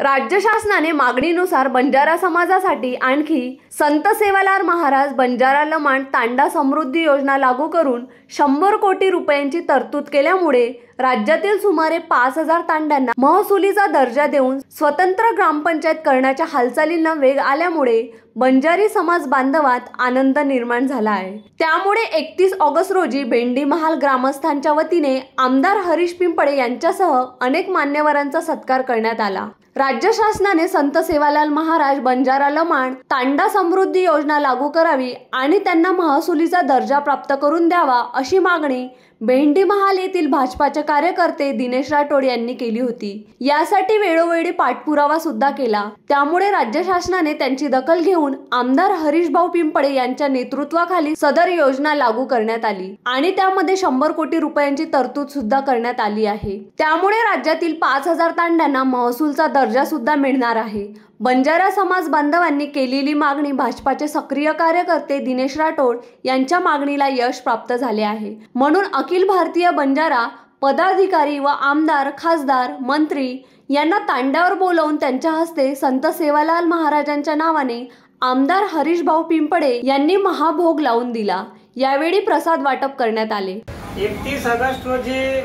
राज्य शासनाने मागणीनुसार बंजारा समाजासाठी आणखी संत सेवालाल महाराज बंजारा लमाण तांडा समृद्धी योजना लागू करून 100 कोटी रुपयांची तरतूद केल्यामुळे राज्यातील सुमारे 5000 तांड्यांना महसुलीचा दर्जा देऊन स्वतंत्र ग्रामपंचायत करण्याच्या हालचालींना वेग आल्यामुळे बंजारी समाज बांधवात आनंद निर्माण झाला आहे। त्यामुळे 31 ऑगस्ट रोजी भेंडीमहाल ग्रामस्थांच्या वतीने आमदार हरीश पिंपळे यांच्यासह अनेक मान्यवरांचा सत्कार करण्यात आला। राज्य शासनाने संत सेवालाल महाराज बंजारा लमाण तांडा समृद्धी योजना लागू करावी आणि त्यांना महसुलीचा दर्जा प्राप्त करून द्यावा अशी मागणी भेंडीमहाल येथील भाजपाचे कार्यकर्ते दिनेश राठोड यांनी केली होती। यासाठी वेळोवेळी पाठपुरावा सुद्धा केला। त्यामुळे राज्य शासनाने त्यांची दखल घेऊन आमदार हरीश भाऊ पिंपळे यांच्या नेतृत्वाखाली सदर योजना लागू करण्यात आली आणि त्यामध्ये 100 कोटी रुपयांची तरतूद सुद्धा करण्यात आली आहे। त्यामुळे राज्यातील 5000 तांड्यांना महसूलचा दर्जा सुद्धा मिळणार आहे। बंजारा समाज बांधवांनी केलेली मागणी भाजपाचे सक्रिय कार्यकर्ते दिनेश राठोड यांच्या मागणीला यश प्राप्त झाले आहे। म्हणून अखिल भारतीय बंजारा पदाधिकारी व आमदार, खासदार, मंत्री यांना तांड्यावर बोलावून त्यांच्या हस्ते संत सेवालाल महाराजांच्या नावाने आमदार हरीश भाऊ पिंपळे यांनी महाभोग लावून दिला। यावेळी प्रसाद वाटप करण्यात आले। 31 ऑगस्ट रोजी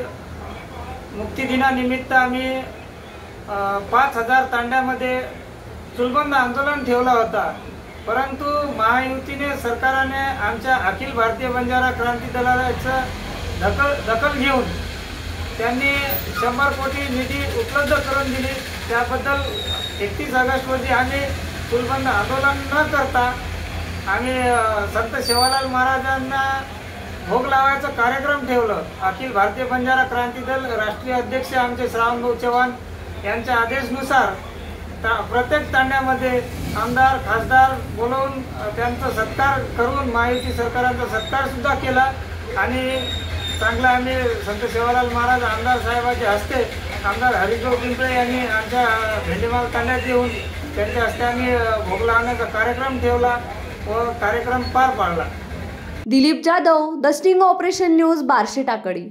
मुक्तिदिनानिमित्त आम्ही 5000 तांड्यामध्ये चुलबंद आंदोलन ठेवला होता, परंतु महायुतीने सरकारने आमच्या अखिल भारतीय बंजारा क्रांती दलाचं दखल घेऊन त्यांनी 100 कोटी निधी उपलब्ध करून दिली। त्याबद्दल 31 ऑगस्ट रोजी आम्ही चुलबंद आंदोलन न करता आम्ही संत सेवालाल महाराजांना भोग लावायचा कार्यक्रम ठेवला। अखिल भारतीय बंजारा क्रांती दल राष्ट्रीय अध्यक्ष आमचे श्रावणभाऊ चव्हाण यांच्या आदेशानुसार प्रत्येक तांड्यामध्ये आमदार, खासदार बोलवून त्यांचा सत्कार करून महायुती सरकारांचा सत्कार सुद्धा केला आणि चांगला आम्ही संत सेवालाल महाराज आमदार साहेबांच्या हस्ते आमदार हरीशभाऊ पिंपळे यांनी आमच्या भेंडीमहाल तांड्यात येऊन त्यांच्या हस्ते आम्ही भोग लावण्याचा कार्यक्रम ठेवला व कार्यक्रम पार पाडला। Dilip Jadhav, the sting operation news, Barshi Takli.